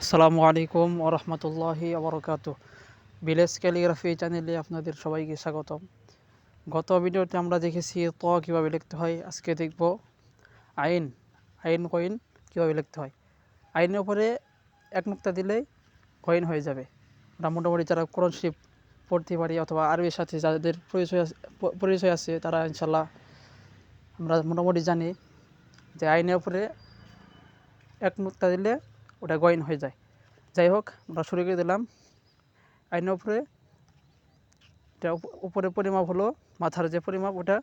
আসসালামু আলাইকুম ওয়া রাহমাতুল্লাহি ওয়া বারাকাতুহু। ভিলেজ ক্যালিগ্রাফি চ্যানেলে আপনাদের সবাইকে স্বাগতম। গত ভিডিওতে আমরা দেখেছি ত কীভাবে লিখতে হয়। আজকে দেখব আইন আইন কইন কীভাবে লিখতে হয়। আইনের উপরে এক নুক্তা দিলেই কইন হয়ে যাবে। আমরা মোটামুটি যারা কোরআন শরীফ পড়তে পারি অথবা আরবির সাথে যাদের পরিচয় আছে তারা ইনশাল্লাহ আমরা মোটামুটি জানি যে আইনের উপরে এক নুক্তা দিলে ওটা গইন হয়ে যায়। যাই হোক, আমরা শুরু করে দিলাম। আইনের উপরে এটা উপরে পরিমাপ হলো মাথার যে পরিমাপ, ওটা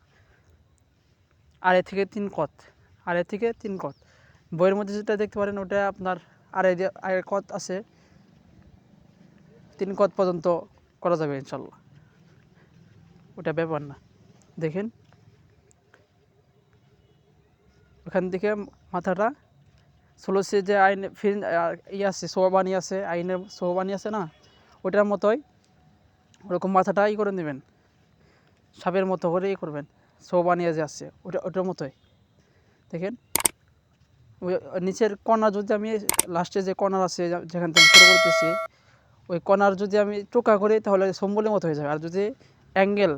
2.5 থেকে 3 কত। 2.5 থেকে 3 কত। বইয়ের মধ্যে যেটা দেখতে পারেন ওটা আপনার 2.5 কত আছে, 3 কত পর্যন্ত করা যাবে ইনশাল্লাহ, ওটা ব্যাপার না। দেখেন ওখান থেকে মাথাটা সোলসে যে আইন ফিন আছে, সোবানি আছে, আইনের সোবানি আছে না, ওটার মতোই ওরকম মাথাটা করে নেবেন, সাপের মতো করে করবেন। সোবানিয়া যে আছে ওটার মতোই। দেখেন ওই নিচের কর্নার যদি আমি লাস্টে যে কর্নার আছে যেখান থেকে শুরু করতেছি, ওই কর্নার যদি আমি টোকা করি তাহলে সম্বলের মতো হয়ে যাবে। আর যদি অ্যাঙ্গেল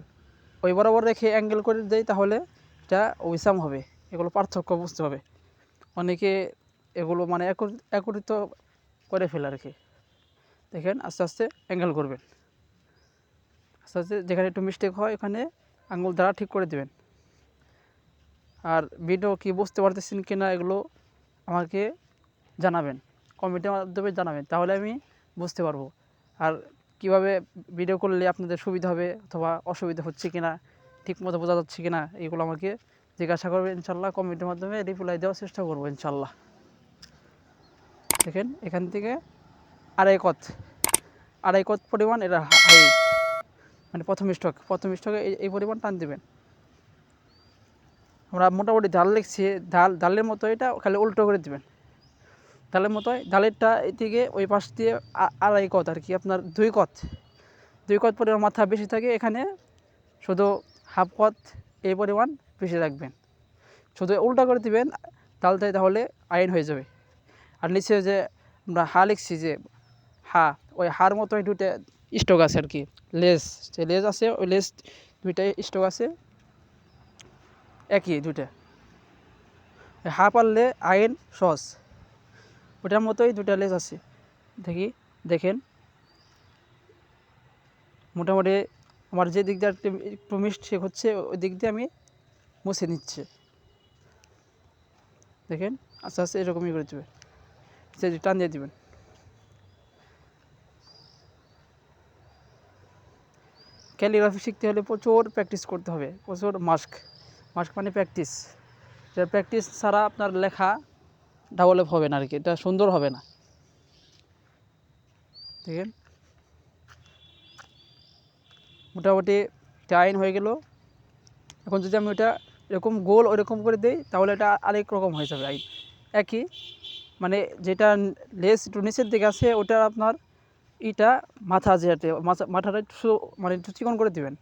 ওই বরাবর রেখে অ্যাঙ্গেল করে দেই তাহলে এটা উইসাম হবে। এগুলো পার্থক্য বুঝতে হবে। অনেকে এগুলো মানে একত্রিত করে ফেলে আর কি। দেখেন আস্তে আস্তে অ্যাঙ্গেল করবেন, আস্তে আস্তে যেখানে একটু মিস্টেক হয় ওখানে আঙুল দ্বারা ঠিক করে দেবেন। আর ভিডিও কি বুঝতে পারতেছেন কি না এগুলো আমাকে জানাবেন, কমেন্টের মাধ্যমে জানাবেন, তাহলে আমি বুঝতে পারবো। আর কিভাবে ভিডিও করলে আপনাদের সুবিধা হবে অথবা অসুবিধা হচ্ছে কি না, ঠিকমতো বোঝা যাচ্ছে কি না, এগুলো আমাকে জিজ্ঞাসা করবেন ইনশাল্লাহ। কমেন্টের মাধ্যমে রিপ্লাই দেওয়ার চেষ্টা করবো ইনশাল্লাহ। দেখেন এখান থেকে 2.5 কত পরিমাণ এটা হাইট, মানে প্রথম স্টকে এই পরিমাণ টান দেবেন। আমরা মোটামুটি ঢাল লিখছি, ঢালের মতো এটা খালি উল্টো করে দেবেন। ঢালের মতোই ঢালেরটা এদিকে ওই পাশ দিয়ে 2.5 কত আর কি, আপনার 2 কত পরিমাণ মাথা বেশি থাকে, এখানে শুধু হাফ কত এই পরিমাণ বেশি রাখবেন। শুধু উল্টা করে দিবেন ঢালটাই, তাহলে আইন হয়ে যাবে। আর নিচে যে আমরা হা লিখছি যে হা, ওই হার মতোই 2টা স্টক আছে আর কি, লেজ যে লেজ আছে ওই লেজ 2টা স্টক আছে একই 2টা। হা পারলে আইন সস, ওটার মতোই 2টা লেজ আছে। দেখেন মোটামুটি আমার যে দিক দিয়ে একটু মিস্টেক হচ্ছে ওই দিক দিয়ে আমি মুছে নিচ্ছে। দেখেন আস্তে আস্তে এরকমই করে দেবেন, সে টান দিয়ে দেবেন। ক্যালিগ্রাফি শিখতে হলে প্রচুর প্র্যাকটিস করতে হবে, প্রচুর মাস্ক মানে প্র্যাকটিস। প্র্যাকটিস ছাড়া আপনার লেখা ডেভেলপ হবে না আর কি, এটা সুন্দর হবে না। দেখেন মোটামুটি এটা আইন হয়ে গেল। এখন যদি আমি ওটা এরকম গোল ওইরকম করে দিই তাহলে এটা আরেক রকম হয়ে যাবে আইন। একই মানে যেটা লেস একটু নিচের দিকে আছে ওটা আপনার ইটা মাথা, যেটা মাথাটা একটু মানে একটু চিকন করে দিবেন।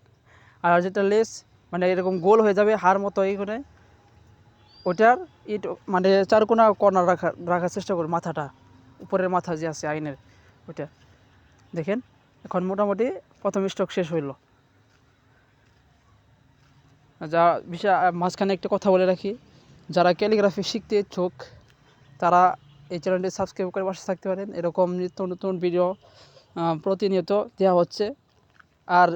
আর যেটা লেস মানে এরকম গোল হয়ে যাবে হাড় মতো এই করে, ওটার ইট মানে চারকোনা কর্নার রাখার চেষ্টা করুন, মাথাটা উপরের মাথা যে আছে আইনের ওইটা। দেখেন এখন মোটামুটি প্রথম স্টক শেষ হইল। যা বিষয় মাঝখানে একটা কথা বলে রাখি, যারা ক্যালিগ্রাফি শিখতে ইচ্ছুক তারা এই চ্যানেলটি সাবস্ক্রাইব করে পাশে থাকতে পারেন। এরকম নিত্য নতুন ভিডিও প্রতিনিয়ত দেওয়া হচ্ছে। আর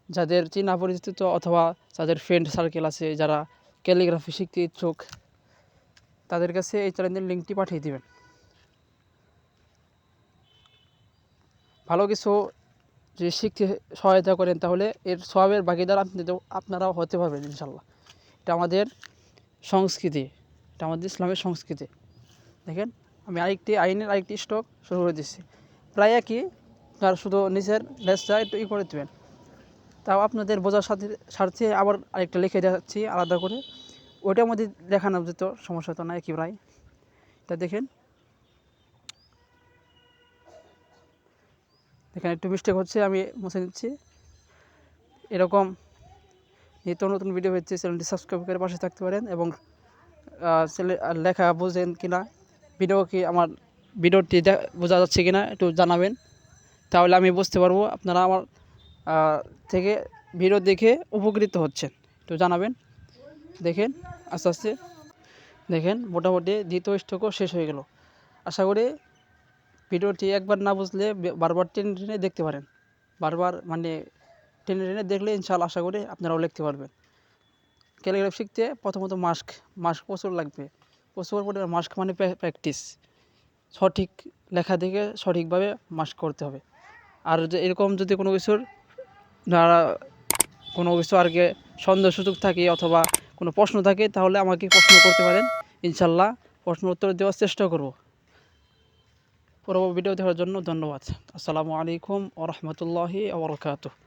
যাদের চেনা পরিচিত অথবা যাদের ফ্রেন্ড সার্কেল আছে যারা ক্যালিগ্রাফি শিখতে ইচ্ছুক, তাদের কাছে এই চ্যানেলের লিঙ্কটি পাঠিয়ে দেবেন। ভালো কিছু যদি শিখতে সহায়তা করেন তাহলে এর সওয়াবের ভাগীদার আপনারাও হতে পারবেন ইনশাল্লাহ। এটা আমাদের সংস্কৃতি, এটা আমাদের ইসলামের সংস্কৃতি। দেখেন আমি আইনের আরেকটি স্টক শুরু করে দিচ্ছি, প্রায় একই, তার শুধু নিচের লেজটা একটু করে দেবেন। তাও আপনাদের বোঝার স্বার্থে আবার আরেকটা লিখে যাচ্ছি আলাদা করে, ওইটার মধ্যে দেখানো যেত, সমস্যা তো না, একই প্রায়। তা দেখেন এখানে একটু মিস্টেক হচ্ছে, আমি মুছে নিচ্ছি। এরকম নিত্য নতুন ভিডিও হচ্ছে, চ্যানেলটি সাবস্ক্রাইব করে পাশে থাকতে পারেন। এবং লেখা বুঝেন কি না, ভিডিও কি আমার ভিডিওটি বোঝা যাচ্ছে কিনা একটু জানাবেন, তাহলে আমি বুঝতে পারবো আপনারা আমার থেকে ভিডিও দেখে উপকৃত হচ্ছেন। একটু জানাবেন। দেখেন আস্তে আস্তে দেখেন মোটামুটি দ্বিতীয় স্ট্রোকও শেষ হয়ে গেল। আশা করি ভিডিওটি একবার না বুঝলে বারবার টেনে টেনে দেখতে পারেন। বারবার মানে টেনে টেনে দেখলে ইনশাআল্লাহ আশা করি আপনারাও লিখতে পারবেন। ক্যালিগ্রাফি শিখতে প্রথমত মাস্ক প্রচুর লাগবে। প্রচুর পরিমাণে মাস্ক মানে প্র্যাকটিস। সঠিক লেখা দেখে সঠিকভাবে মাস্ক করতে হবে। আর যে এরকম যদি কোনো কিছুর কোনো কিছু আর কি সন্দেহ সুযোগ থাকে অথবা কোনো প্রশ্ন থাকে, তাহলে আমাকে প্রশ্ন করতে পারেন। ইনশাআল্লাহ প্রশ্ন উত্তর দেওয়ার চেষ্টা করব। পরবর্তী ভিডিও দেখার জন্য ধন্যবাদ। আসসালামু আলাইকুম ওয়া রাহমাতুল্লাহি ওয়া বারাকাতুহু।